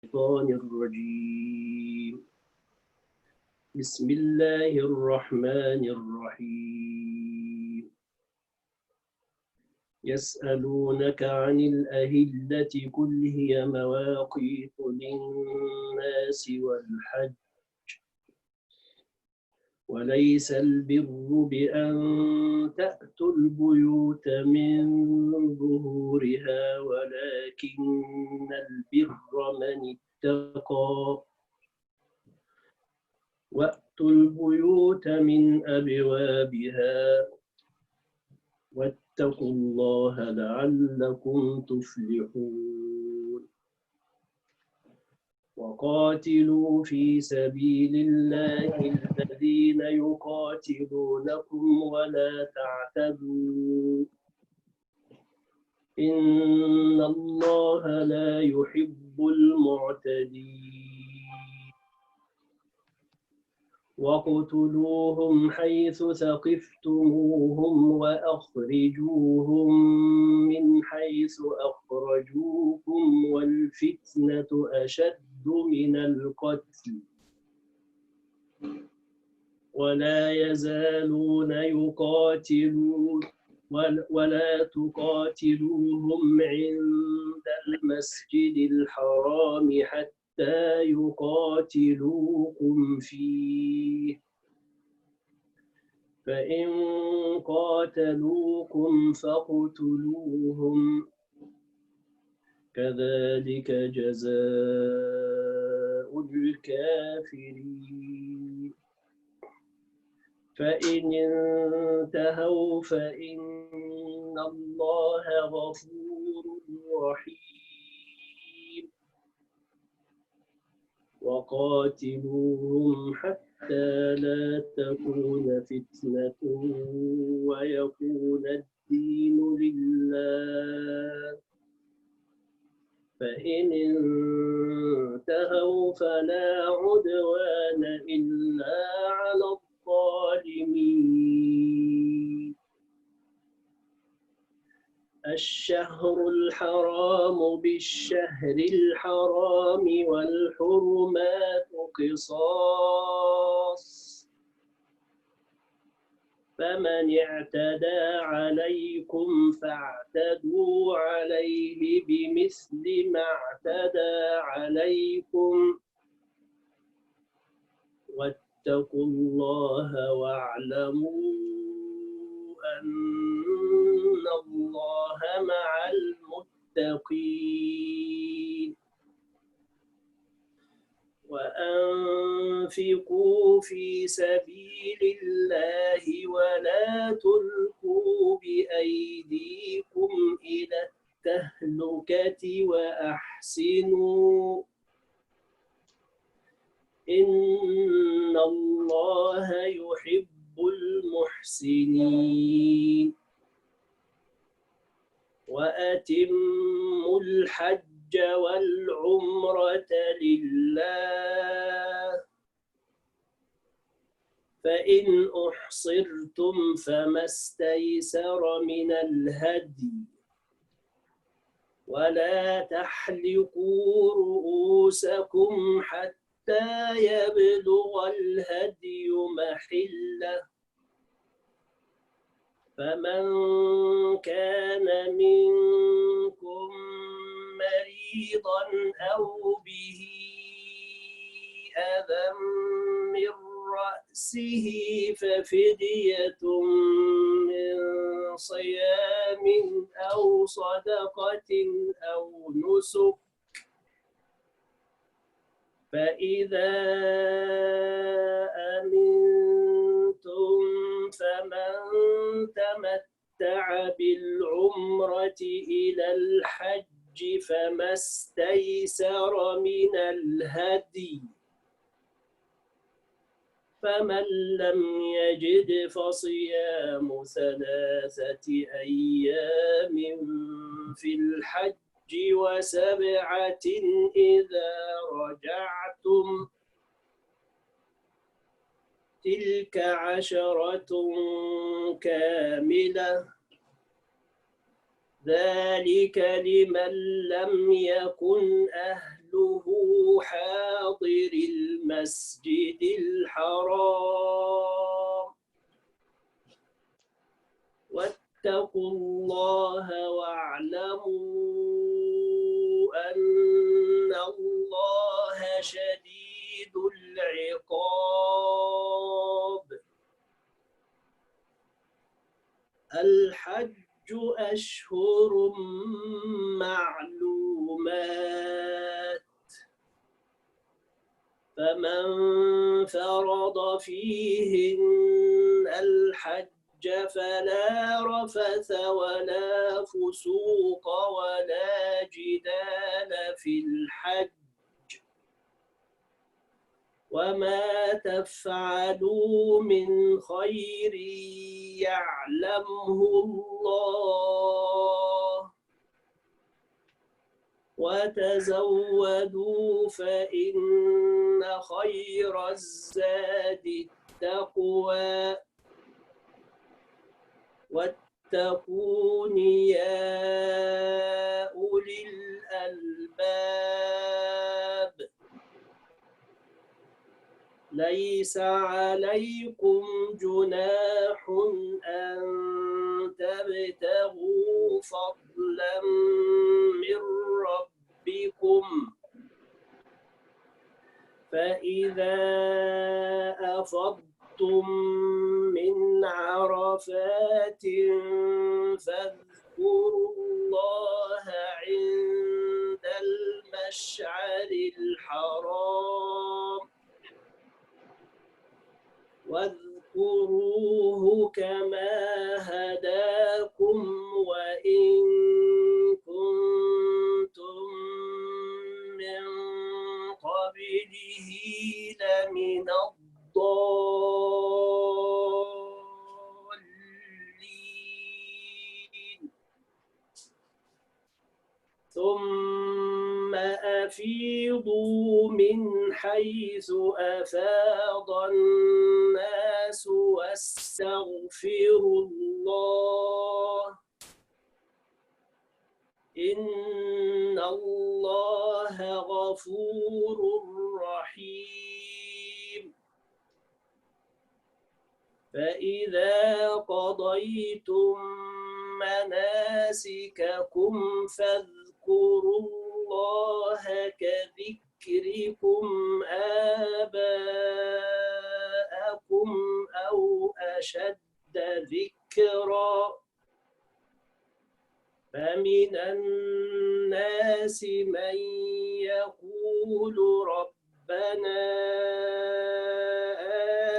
الشيطان الرجيم. بسم الله الرحمن الرحيم. يسألونك عن الأهلة قل هي مواقيت للناس والحج وليس البر بأن تأتوا البيوت من ظهورها ولكن البر من اتقى وأتوا البيوت من أبوابها واتقوا الله لعلكم تفلحون. وقاتلوا في سبيل الله الذين يقاتلونكم ولا تعتدوا إن الله لا يحب المعتدين. واقتلوهم حيث ثقفتموهم وأخرجوهم من حيث أخرجوكم والفتنة أشد من القتل ولا يزالون يقاتلون ولا تقاتلوهم عند المسجد الحرام حتى يقاتلوكم فيه فإن قاتلوكم فاقتلوهم كذلك جزاء الكافرين. فإن انتهوا فإن الله غفور رحيم. وقاتلوهم حتى لا تكون فتنة ويكون الدين لله فإن انتهوا فلا عدوان إلا على الظالمين. الشهر الحرام بالشهر الحرام والحرمات قصاص فمن اعتدى عليكم فاعتدوا عليه بمثل ما اعتدى عليكم واتقوا الله واعلموا أن الله مع المتقين. وأنفقوا في سبيل الله ولا تلقوا بأيديكم إلى التهلكة وأحسنوا إن الله يحب المحسنين. وأتموا الحج والعمرة لله فإن أحصرتم فما استيسر من الهدي ولا تحلقوا رؤوسكم حتى يبلغ الهدي محله فمن كان منكم مريضا أو به أذى من رأسه ففدية من صيام أو صدقة أو نسك فإذا أمنتم فمن تمتع بالعمرة إلى الحج فما استيسر من الهدي فمن لم يجد فصيام 3 أيام في الحج و7 إذا رجعتم تلك 10 كاملة ذلك لمن لم يكن أهله أهله حاضر المسجد الحرام واتقوا الله واعلموا أن الله شديد العقاب. الحج أشهر معلومات فمن فرض فيهن الحج فلا رفث ولا فسوق ولا جدال في الحج وما تفعلوا من خير يعلمه الله وتزودوا فإن خير الزاد التقوى واتقون يا أولي الألباب. ليس عليكم جناح أن تبتغوا فضلا من ربكم فإذا أفضتم من عرفات فاذكروا الله عند المشعر الحرام واذكروه كما هداكم وإن كنتم من قبله لمن الضالين. ثم أفيضوا من حيث أفاض الناس واستغفروا الله إن الله غفور رحيم. فإذا قضيتم مناسككم فاذكروا الله كذكركم آباءكم أو أشد ذكرا فمن الناس من يقول ربنا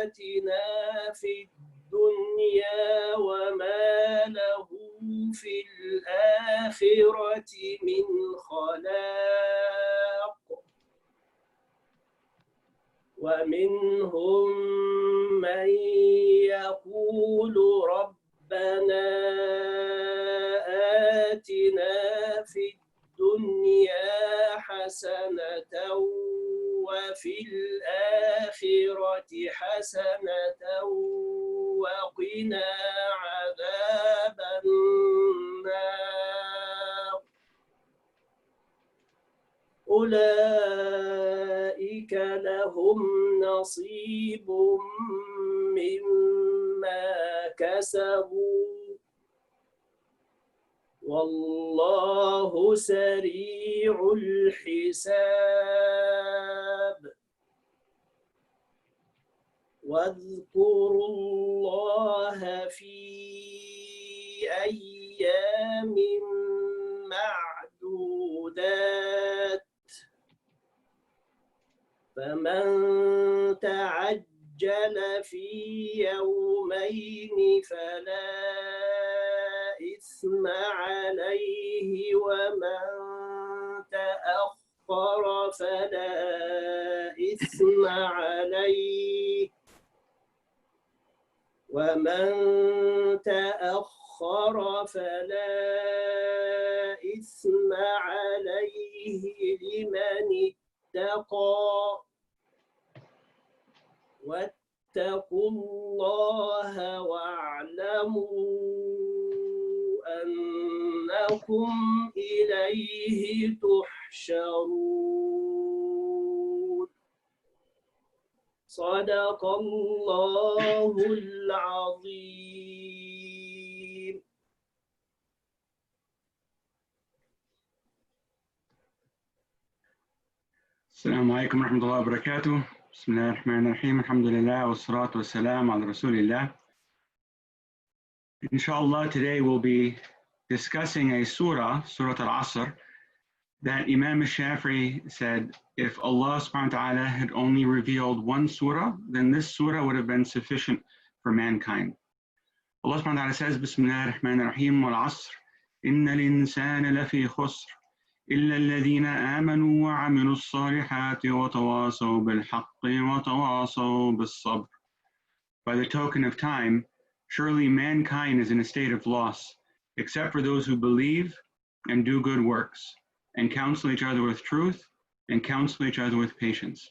آتنا في الدنيا وما له في الآخرة من خلاق ومنهم من يقول ربنا آتنا في الدنيا حسنة وفي الآخرة حسنة وقنا عذاب النار. أولئك لهم نصيب مما كسبوا والله سريع الحساب. واذكروا الله في أيام معدودات فمن تعجل في يومين فلا إثم عليه ومن تأخر فلا إثم عليه لمن اتقى واتقوا الله واعلموا أنكم إليه تحشرون. يحشرون صدق الله العظيم. السلام عليكم ورحمة الله وبركاته. بسم الله الرحمن الرحيم. الحمد لله والصلاة والسلام على رسول الله. Inshallah, today we'll be discussing a surah, Surah Al-Asr, that Imam al-Shafi'i said, if Allah subhanahu wa ta'ala had only revealed one surah, then this surah would have been sufficient for mankind. Allah subhanahu wa ta'ala says, Bismillah ar-Rahman ar-Rahim, wal-Asr, inna al-insana lafi khusr, illa alladhina amanu wa amilu as-salihati wa tawasaw bil-haqqi wa tawasaw bis-sabr. By the token of time, surely mankind is in a state of loss, except for those who believe and do good works, and counsel each other with truth, and counsel each other with patience.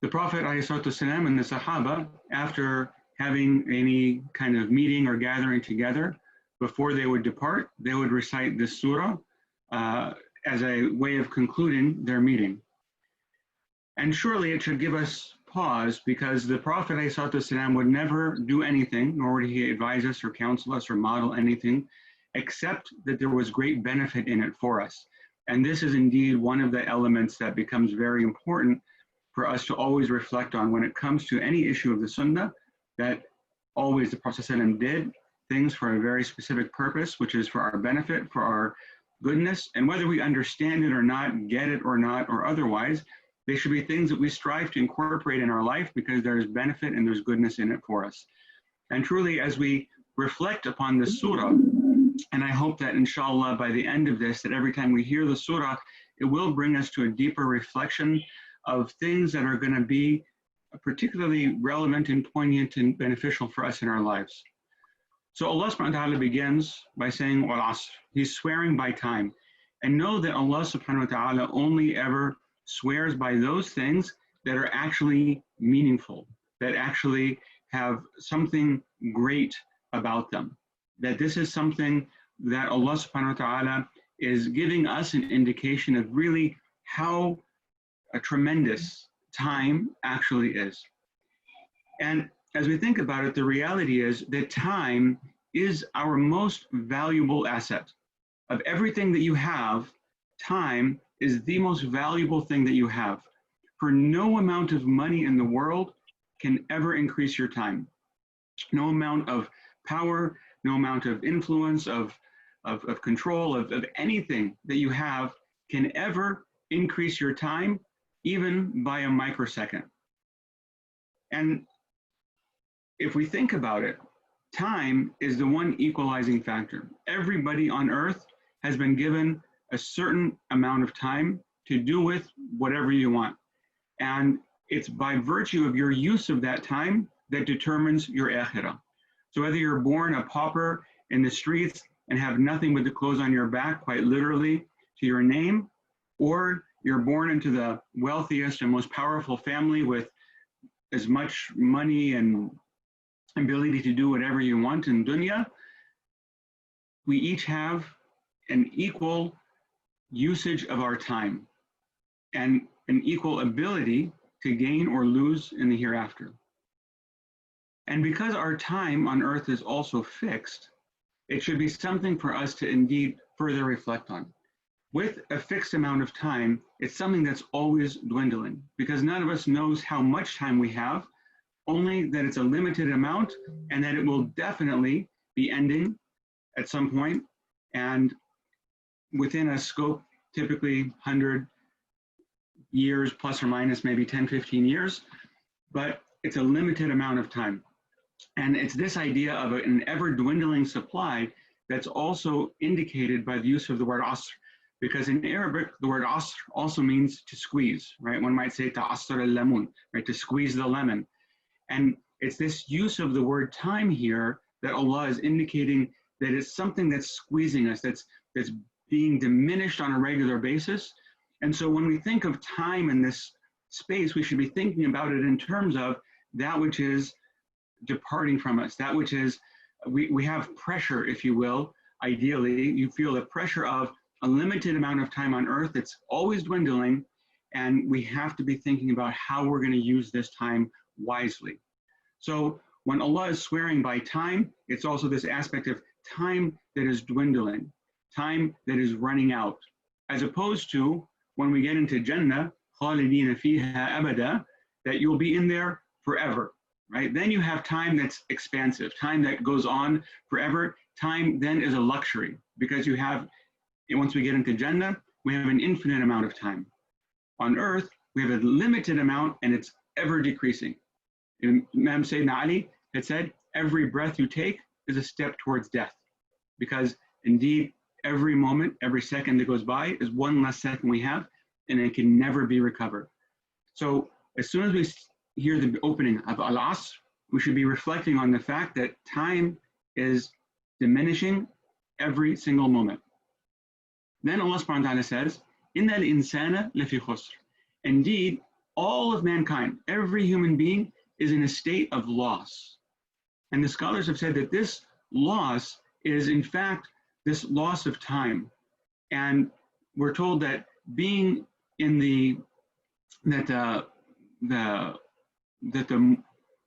The Prophet ﷺ and the Sahaba, after having any kind of meeting or gathering together, before they would depart, they would recite this surah as a way of concluding their meeting. And surely it should give us pause, because the Prophet ﷺ would never do anything, nor would he advise us or counsel us or model anything, except that there was great benefit in it for us. And this is indeed one of the elements that becomes very important for us to always reflect on when it comes to any issue of the Sunnah, that always the Prophet ﷺ did things for a very specific purpose, which is for our benefit, for our goodness, and whether we understand it or not, get it or not, or otherwise, they should be things that we strive to incorporate in our life because there's benefit and there's goodness in it for us. And truly, as we reflect upon this surah, and I hope that inshallah by the end of this, that every time we hear the surah, it will bring us to a deeper reflection of things that are going to be particularly relevant and poignant and beneficial for us in our lives. So Allah subhanahu wa ta'ala begins by saying, Wal Asr. He's swearing by time. And know that Allah subhanahu wa ta'ala only ever swears by those things that are actually meaningful, that actually have something great about them. That this is something that Allah subhanahu wa ta'ala is giving us an indication of really how a tremendous time actually is. And as we think about it, the reality is that time is our most valuable asset. Of everything that you have, time is the most valuable thing that you have. For no amount of money in the world can ever increase your time. No amount of power, no amount of influence, of control, of anything that you have can ever increase your time, even by a microsecond. And if we think about it, time is the one equalizing factor. Everybody on earth has been given a certain amount of time to do with whatever you want. And it's by virtue of your use of that time that determines your akhirah. So whether you're born a pauper in the streets and have nothing but the clothes on your back, quite literally, to your name, or you're born into the wealthiest and most powerful family with as much money and ability to do whatever you want in dunya, we each have an equal usage of our time and an equal ability to gain or lose in the hereafter. And because our time on earth is also fixed, it should be something for us to indeed further reflect on. With a fixed amount of time, it's something that's always dwindling, because none of us knows how much time we have, only that it's a limited amount and that it will definitely be ending at some point, and within a scope, typically 100 years plus or minus, maybe 10, 15 years, but it's a limited amount of time. And it's this idea of an ever dwindling supply that's also indicated by the use of the word asr, because in Arabic, the word asr also means to squeeze, right? One might say ta'assar al-lamun, right? To squeeze the lemon. And it's this use of the word time here that Allah is indicating that it's something that's squeezing us, that's being diminished on a regular basis. And so when we think of time in this space, we should be thinking about it in terms of that which is departing from us, that which is, we have pressure, if you will. Ideally, you feel the pressure of a limited amount of time on earth. It's always dwindling, and we have to be thinking about how we're going to use this time wisely. So when Allah is swearing by time, it's also this aspect of time that is dwindling, time that is running out, as opposed to when we get into Jannah, خَالِدِينَ فِيهَا أَبَدًا, that you'll be in there forever, right? Then you have time that's expansive, time that goes on forever. Time then is a luxury because you have, once we get into Jannah, we have an infinite amount of time. On earth, we have a limited amount and it's ever decreasing. Imam Sayyidina Ali had said, every breath you take is a step towards death, because indeed, every moment, every second that goes by is one less second we have, and it can never be recovered. So as soon as we hear the opening of Al-Asr, we should be reflecting on the fact that time is diminishing every single moment. Then Allah subhanahu wa ta'ala says, Inna al-insana lafi khusr. Indeed, all of mankind, every human being is in a state of loss. And the scholars have said that this loss is in fact this loss of time. And we're told that being in the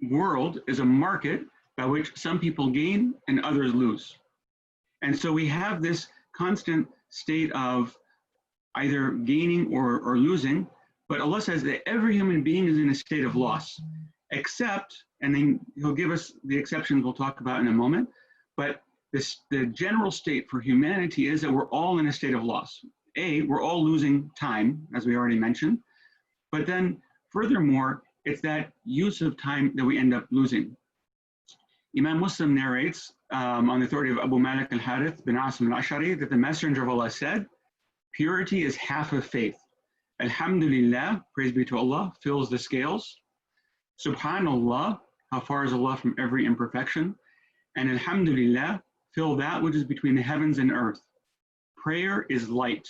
world is a market by which some people gain and others lose. And so we have this constant state of either gaining or losing, but Allah says that every human being is in a state of loss, except, and then He'll give us the exceptions we'll talk about in a moment, but the general state for humanity is that we're all in a state of loss. We're all losing time, as we already mentioned, but then furthermore, it's that use of time that we end up losing. Imam Muslim narrates on the authority of Abu Malik al-Harith bin Asim al-Ash'ari that the Messenger of Allah said, purity is half of faith. Alhamdulillah, praise be to Allah, fills the scales. Subhanallah, how far is Allah from every imperfection? And Alhamdulillah, fill that which is between the heavens and earth. Prayer is light.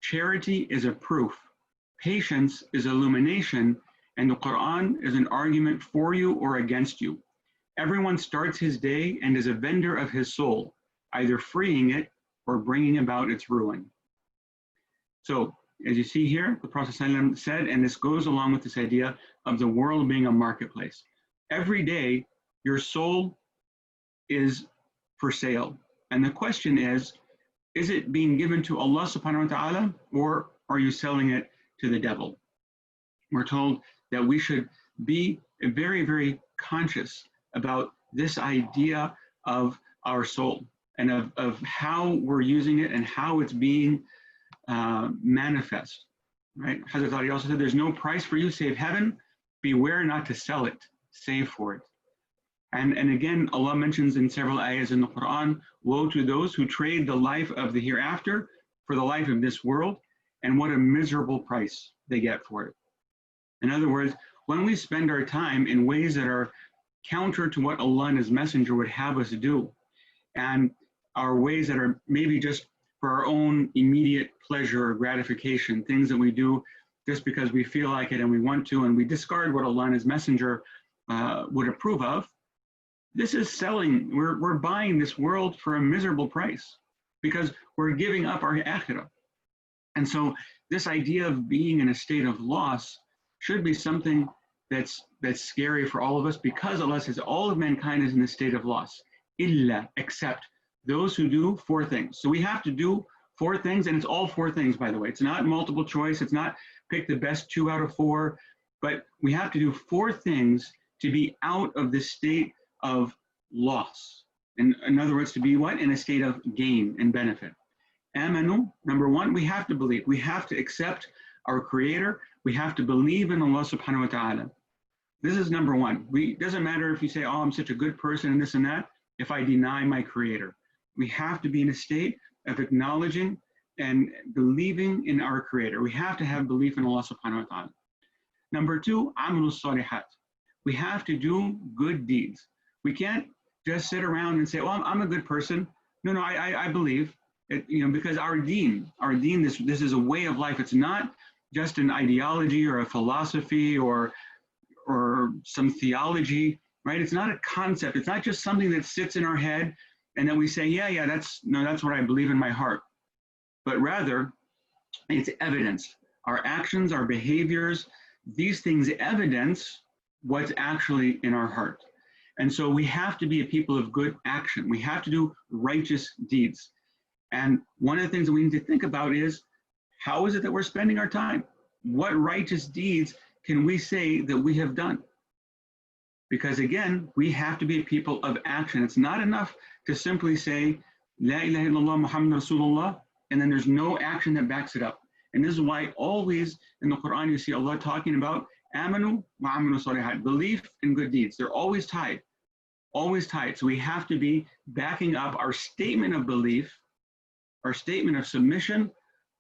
Charity is a proof. Patience is illumination. And the Quran is an argument for you or against you. Everyone starts his day and is a vendor of his soul, either freeing it or bringing about its ruin. So, as you see here, the Prophet ﷺ said, and this goes along with this idea of the world being a marketplace. Every day, your soul is for sale. And the question is it being given to Allah subhanahu wa ta'ala, or are you selling it to the devil? We're told that we should be very, very conscious about this idea of our soul and of how we're using it and how it's being manifest, right? Hazrat Ali also said, there's no price for you save heaven. Beware not to sell it, save for it. And again, Allah mentions in several ayahs in the Quran, woe to those who trade the life of the hereafter for the life of this world, and what a miserable price they get for it. In other words, when we spend our time in ways that are counter to what Allah and His Messenger would have us do, and are ways that are maybe just for our own immediate pleasure or gratification, things that we do just because we feel like it and we want to, and we discard what Allah and His Messenger would approve of, this is selling. We're buying this world for a miserable price because we're giving up our akhirah. And so this idea of being in a state of loss should be something that's scary for all of us, because Allah says all of mankind is in a state of loss, illa, except those who do four things. So we have to do four things, and it's all four things, by the way. It's not multiple choice. It's not pick the best 2 out of 4, but we have to do four things to be out of this state of loss. And in other words, to be what? In a state of gain and benefit. Amanu, number one, we have to believe. We have to accept our Creator. We have to believe in Allah subhanahu wa ta'ala. This is number one. It doesn't matter if you say, oh, I'm such a good person and this and that, if I deny my Creator. We have to be in a state of acknowledging and believing in our Creator. We have to have belief in Allah subhanahu wa ta'ala. Number two, amalu salihat. We have to do good deeds. We can't just sit around and say, well, I'm a good person. No, I believe. It, because our deen, this is a way of life. It's not just an ideology or a philosophy or some theology, right? It's not a concept. It's not just something that sits in our head and then we say, yeah, that's what I believe in my heart. but rather it's evidence. Our actions, our behaviors, these things evidence what's actually in our heart. And so we have to be a people of good action. We have to do righteous deeds. And one of the things that we need to think about is, how is it that we're spending our time? What righteous deeds can we say that we have done? Because again, we have to be a people of action. It's not enough to simply say, La ilaha illallah Muhammad Rasulullah, and then there's no action that backs it up. And this is why always in the Quran you see Allah talking about amanu wa amanu salihat, belief and good deeds. They're always tied, always tied. So we have to be backing up our statement of belief, our statement of submission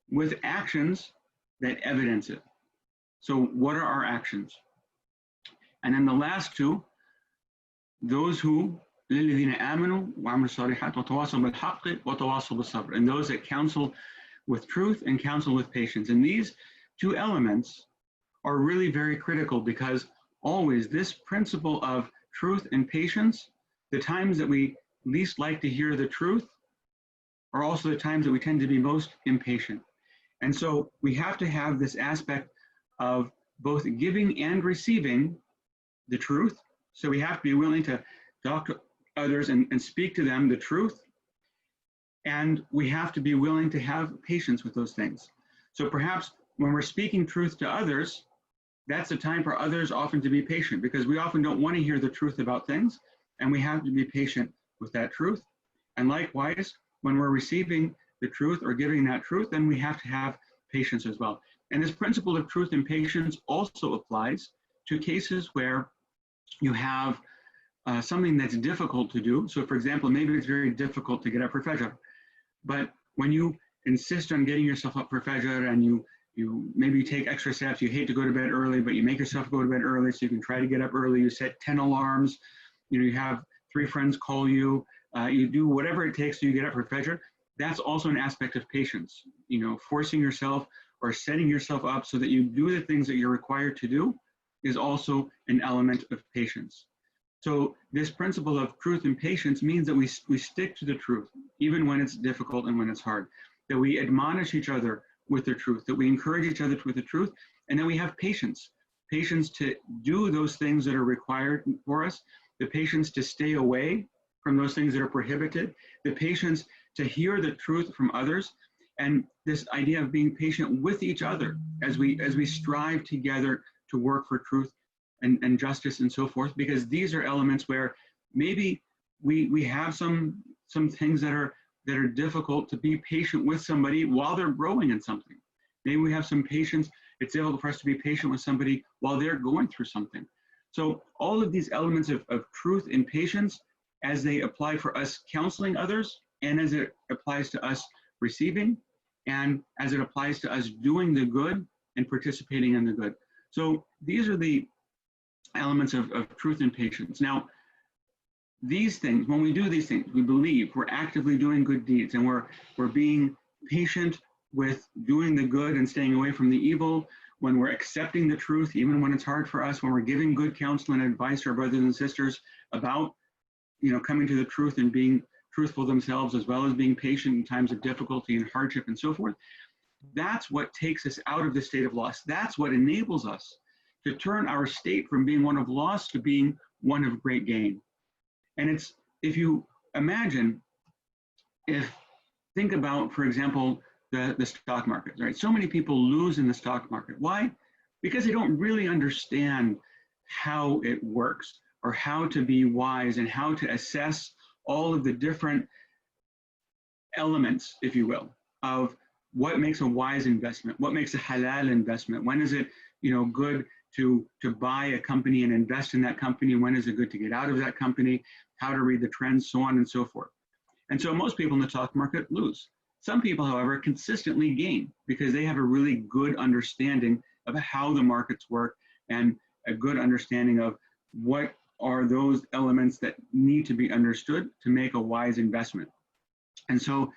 with actions that evidence it. So what are our actions? And then the last two, those who لِلَّذِينَ آمَنُوا وَعَمِلُوا الصَّالِحَاتِ وَتَوَاصَوْا بِالْحَقِّ وَتَوَاصَوْا بِالصَّبْرِ, and those that counsel with truth and counsel with patience. And these two elements are really very critical, because always this principle of truth and patience, the times that we least like to hear the truth are also the times that we tend to be most impatient. And so we have to have this aspect of both giving and receiving the truth. So we have to be willing to talk to others and speak to them the truth. And we have to be willing to have patience with those things. So perhaps when we're speaking truth to others, that's the time for others often to be patient, because we often don't want to hear the truth about things, and we have to be patient with that truth. And likewise, when we're receiving the truth or giving that truth, then we have to have patience as well. And this principle of truth and patience also applies to cases where you have something that's difficult to do. So for example, maybe it's very difficult to get up for Fajr, but when you insist on getting yourself up for Fajr and you maybe take extra steps, you hate to go to bed early, but you make yourself go to bed early so you can try to get up early, you set 10 alarms, you have 3 friends call you, you do whatever it takes so you get up for Fajr. That's also an aspect of patience, forcing yourself or setting yourself up so that you do the things that you're required to do is also an element of patience. So this principle of truth and patience means that we stick to the truth, even when it's difficult and when it's hard, that we admonish each other with the truth, that we encourage each other with the truth, and then we have patience to do those things that are required for us, the patience to stay away from those things that are prohibited, the patience to hear the truth from others, and this idea of being patient with each other as we strive together to work for truth and justice and so forth, because these are elements where maybe we have some things that are difficult to be patient with somebody while they're growing in something. Maybe we have some patience. It's difficult for us to be patient with somebody while they're going through something. So all of these elements of truth and patience, as they apply for us counseling others, and as it applies to us receiving, and as it applies to us doing the good and participating in the good. So these are the elements of truth and patience. Now, these things, when we do these things, we believe we're actively doing good deeds, and we're being patient with doing the good and staying away from the evil, when we're accepting the truth, even when it's hard for us, when we're giving good counsel and advice to our brothers and sisters about, coming to the truth and being truthful themselves, as well as being patient in times of difficulty and hardship and so forth. That's what takes us out of the state of loss. That's what enables us to turn our state from being one of loss to being one of great gain. And it's, if you imagine, think about, for example, the stock market, right? So many people lose in the stock market. Why? Because they don't really understand how it works, or how to be wise, and how to assess all of the different elements, if you will, of what makes a wise investment, what makes a halal investment, when is it good to buy a company and invest in that company, when is it good to get out of that company, how to read the trends, so on and so forth. And so most people in the stock market lose. Some people, however, consistently gain because they have a really good understanding of how the markets work and a good understanding of what are those elements that need to be understood to make a wise investment. And so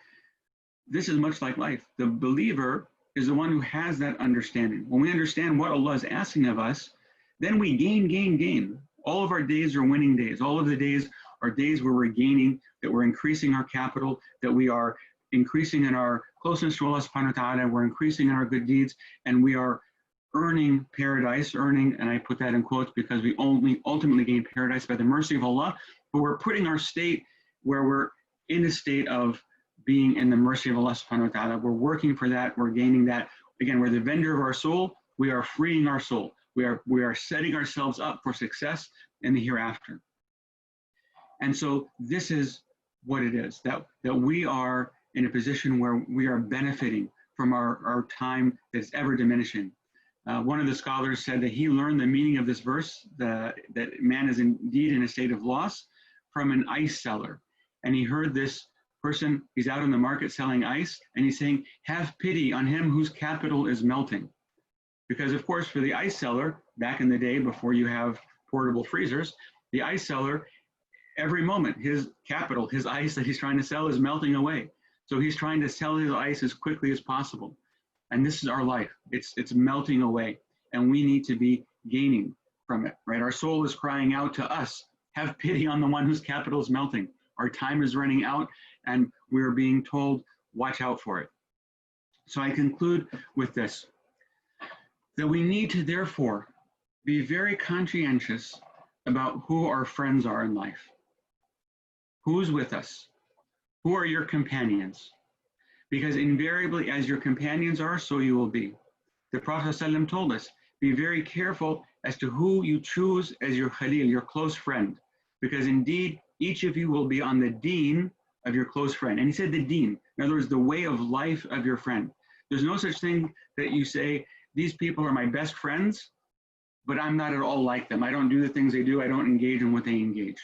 this is much like life. The believer is the one who has that understanding. When we understand what Allah is asking of us, then we gain. All of our days are winning days. All of the days are days where we're gaining, that we're increasing our capital, that we are increasing in our closeness to Allah subhanahu wa ta'ala, we're increasing in our good deeds, and we are earning paradise, and I put that in quotes because we only ultimately gain paradise by the mercy of Allah, but we're putting our state where we're in a state of being in the mercy of Allah subhanahu wa ta'ala. We're working for that, we're gaining that. Again, we're the vendor of our soul, we are freeing our soul. We are setting ourselves up for success in the hereafter. And so this is what it is, that we are in a position where we are benefiting from our time that's ever diminishing. One of the scholars said that he learned the meaning of this verse, that man is indeed in a state of loss, from an ice seller. And he heard this person, he's out in the market selling ice, and he's saying, have pity on him whose capital is melting. Because of course, for the ice seller, back in the day before you have portable freezers, the ice seller, every moment, his capital, his ice that he's trying to sell is melting away. So he's trying to sell his ice as quickly as possible. And this is our life. It's melting away, and we need to be gaining from it, right? Our soul is crying out to us, have pity on the one whose capital is melting. Our time is running out, and we're being told, watch out for it. So I conclude with this, that we need to therefore be very conscientious about who our friends are in life. Who's with us? Who are your companions? Because invariably, as your companions are, so you will be. The Prophet ﷺ told us, be very careful as to who you choose as your Khalil, your close friend, because indeed, each of you will be on the deen of your close friend. And he said the deen, in other words, the way of life of your friend. There's no such thing that you say, these people are my best friends, but I'm not at all like them. I don't do the things they do. I don't engage in what they engage.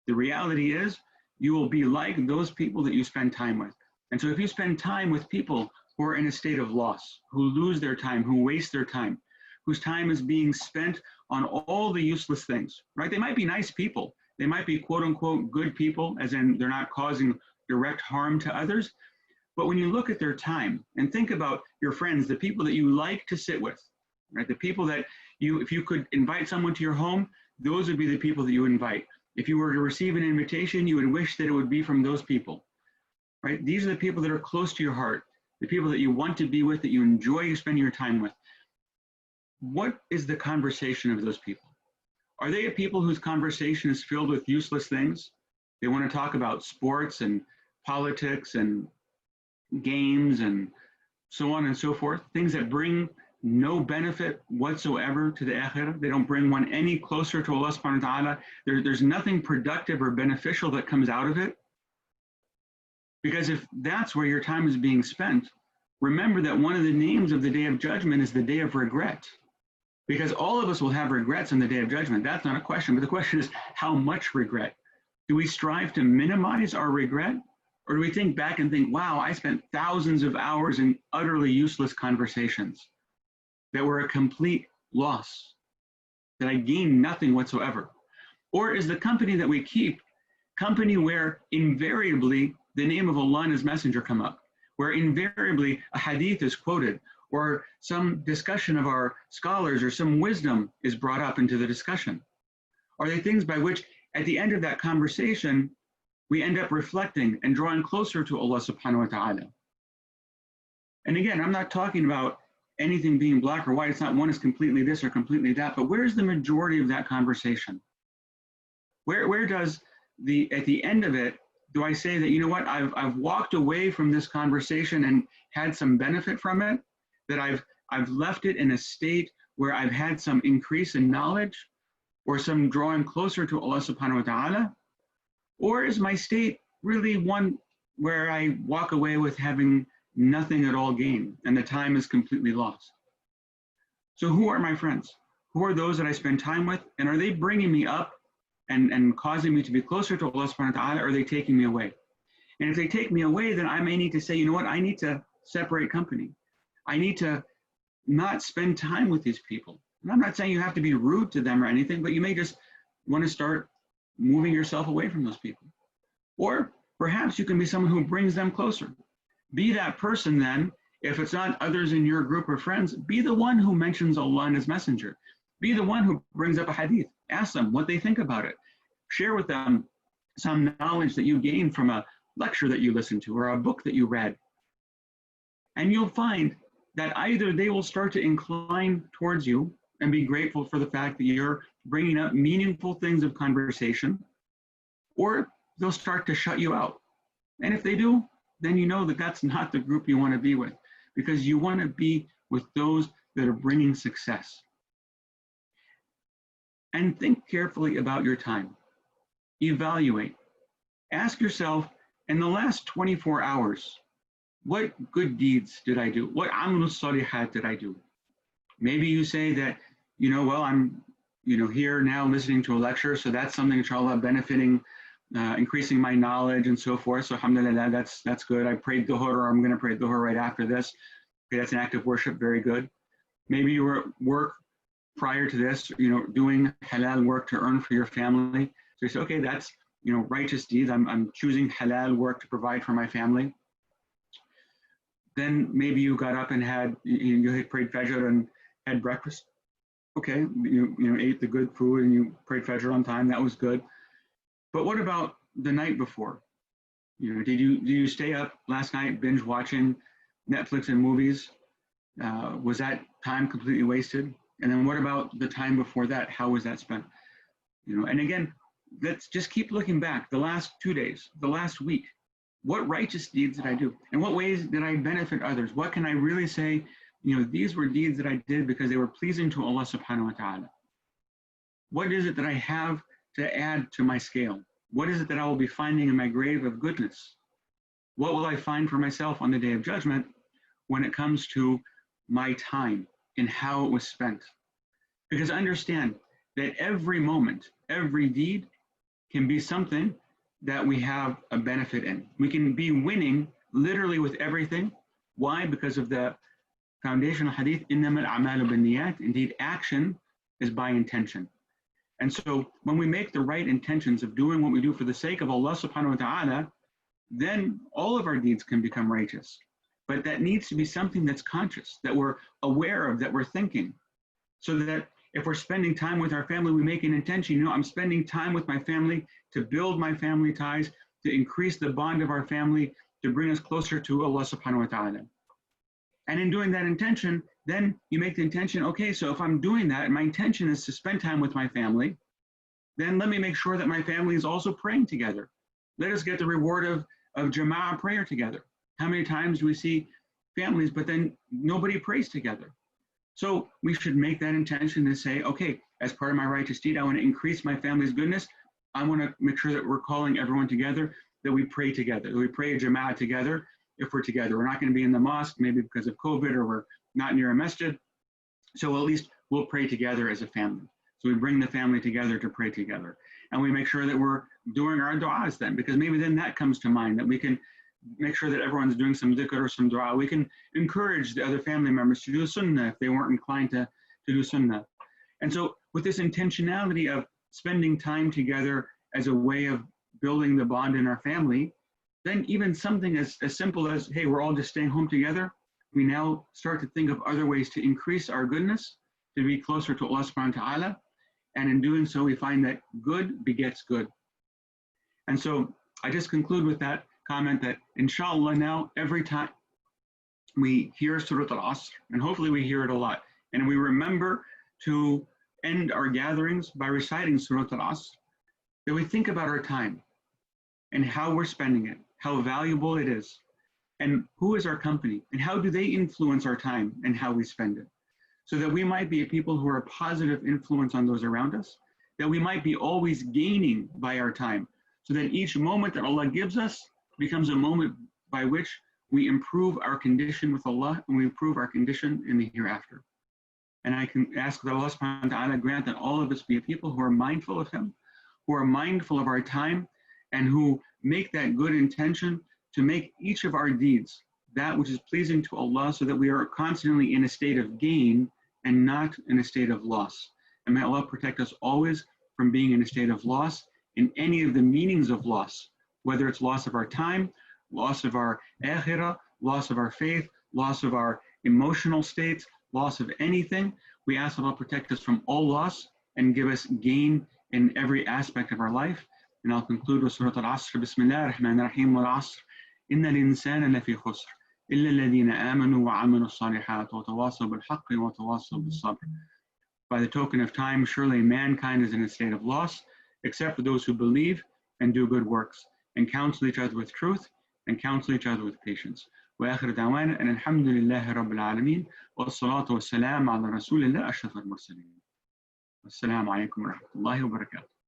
The reality is, you will be like those people that you spend time with. And so if you spend time with people who are in a state of loss, who lose their time, who waste their time, whose time is being spent on all the useless things, right? They might be nice people. They might be quote unquote good people, as in they're not causing direct harm to others. But when you look at their time and think about your friends, the people that you like to sit with, right? The people that if you could invite someone to your home, those would be the people that you invite. If you were to receive an invitation, you would wish that it would be from those people, right? These are the people that are close to your heart, the people that you want to be with, that you enjoy spending your time with. What is the conversation of those people? Are they a people whose conversation is filled with useless things? They want to talk about sports and politics and games and so on and so forth, things that bring no benefit whatsoever to the akhirah. They don't bring one any closer to Allah subhanahu wa ta'ala. There's nothing productive or beneficial that comes out of it. Because if that's where your time is being spent, remember that one of the names of the Day of Judgment is the Day of Regret. Because all of us will have regrets on the Day of Judgment. That's not a question, but the question is how much regret? Do we strive to minimize our regret? Or do we think back and think, wow, I spent thousands of hours in utterly useless conversations that were a complete loss, that I gained nothing whatsoever? Or is the company that we keep company where invariably the name of Allah and His Messenger come up, where invariably a hadith is quoted, or some discussion of our scholars or some wisdom is brought up into the discussion? Are they things by which at the end of that conversation, we end up reflecting and drawing closer to Allah subhanahu wa ta'ala? And again, I'm not talking about anything being black or white. It's not one is completely this or completely that, but where's the majority of that conversation? Where does at the end of it, do I say that, you know what, I've walked away from this conversation and had some benefit from it, that I've left it in a state where I've had some increase in knowledge or some drawing closer to Allah subhanahu wa ta'ala? Or is my state really one where I walk away with having nothing at all gained and the time is completely lost? So who are my friends? Who are those that I spend time with? And are they bringing me up and causing me to be closer to Allah subhanahu wa ta'ala, or are they taking me away? And if they take me away, then I may need to say, you know what, I need to separate company. I need to not spend time with these people. And I'm not saying you have to be rude to them or anything, but you may just want to start moving yourself away from those people. Or perhaps you can be someone who brings them closer. Be that person then. If it's not others in your group of friends, be the one who mentions Allah and His Messenger. Be the one who brings up a hadith. Ask them what they think about it. Share with them some knowledge that you gained from a lecture that you listened to or a book that you read. And you'll find that either they will start to incline towards you and be grateful for the fact that you're bringing up meaningful things of conversation, or they'll start to shut you out. And if they do, then you know that that's not the group you want to be with, because you want to be with those that are bringing success. And think carefully about your time. Evaluate. Ask yourself, in the last 24 hours, what good deeds did I do? What amal salihat did I do? Maybe you say that, well, I'm, here now listening to a lecture, so that's something, inshallah, benefiting, increasing my knowledge and so forth. So alhamdulillah, that's good. I prayed dhuhr, or I'm going to pray dhuhr right after this. Okay, that's an act of worship, very good. Maybe you were at work prior to this, doing halal work to earn for your family. So you say, okay, that's, righteous deeds. I'm choosing halal work to provide for my family. Then maybe you got up and you had prayed Fajr and had breakfast. Okay, you ate the good food and you prayed Fajr on time. That was good. But what about the night before? Did you stay up last night binge watching Netflix and movies? Was that time completely wasted? And then what about the time before that? How was that spent? And again, let's just keep looking back. The last 2 days, the last week, what righteous deeds did I do? In what ways did I benefit others? What can I really say, these were deeds that I did because they were pleasing to Allah subhanahu wa ta'ala. What is it that I have to add to my scale? What is it that I will be finding in my grave of goodness? What will I find for myself on the day of judgment when it comes to my time and how it was spent? Because understand that every moment, every deed can be something that we have a benefit in. We can be winning literally with everything. Why? Because of the foundational hadith, إِنَّمَا الْأَعْمَالُ بِالنِّيَّاتِ. Indeed, action is by intention. And so when we make the right intentions of doing what we do for the sake of Allah subhanahu wa ta'ala, then all of our deeds can become righteous. But that needs to be something that's conscious, that we're aware of, that we're thinking. So that if we're spending time with our family, we make an intention, I'm spending time with my family to build my family ties, to increase the bond of our family, to bring us closer to Allah subhanahu wa ta'ala. And in doing that intention, then you make the intention, okay, so if I'm doing that, and my intention is to spend time with my family, then let me make sure that my family is also praying together. Let us get the reward of Jama'ah prayer together. How many times do we see families, but then nobody prays together? So we should make that intention to say, okay, as part of my righteous deed, I want to increase my family's goodness. I want to make sure that we're calling everyone together, that we pray together, that we pray a Jama'ah together if we're together. We're not going to be in the mosque, maybe because of COVID, or we're not near a masjid. So at least we'll pray together as a family. So we bring the family together to pray together. And we make sure that we're doing our du'as then, because maybe then that comes to mind, that we can make sure that everyone's doing some dhikr or some dua. We can encourage the other family members to do sunnah if they weren't inclined to do sunnah. And so with this intentionality of spending time together as a way of building the bond in our family, then even something as simple as, hey, we're all just staying home together, we now start to think of other ways to increase our goodness, to be closer to Allah subhanahu wa ta'ala. And in doing so, we find that good begets good. And so I just conclude with that comment that inshallah now, every time we hear Surah Al-Asr, and hopefully we hear it a lot, and we remember to end our gatherings by reciting Surah Al-Asr, that we think about our time and how we're spending it, how valuable it is, and who is our company, and how do they influence our time and how we spend it, so that we might be people who are a positive influence on those around us, that we might be always gaining by our time, so that each moment that Allah gives us becomes a moment by which we improve our condition with Allah and we improve our condition in the hereafter. And I can ask that Allah subhanahu wa ta'ala grant that all of us be a people who are mindful of Him, who are mindful of our time, and who make that good intention to make each of our deeds that which is pleasing to Allah, so that we are constantly in a state of gain and not in a state of loss. And may Allah protect us always from being in a state of loss in any of the meanings of loss, whether it's loss of our time, loss of our akhirah, loss of our faith, loss of our emotional states, loss of anything. We ask Allah protect us from all loss and give us gain in every aspect of our life. And I'll conclude with Surah Al-Asr. Bismillah ar-Rahman ar-Rahim wal-Asr. Inna al-insana lafi khusr. إلا الذين آمنوا وعملوا الصالحات وتواصوا بالحق وتواصوا بالصبر. By the token of time, surely mankind is in a state of loss, except for those who believe and do good works, and counsel each other with truth, and counsel each other with patience. وآخر دعوانا أن الحمد لله رب العالمين والصلاة والسلام على رسول الله أشرف المرسلين. السلام عليكم ورحمة الله وبركاته.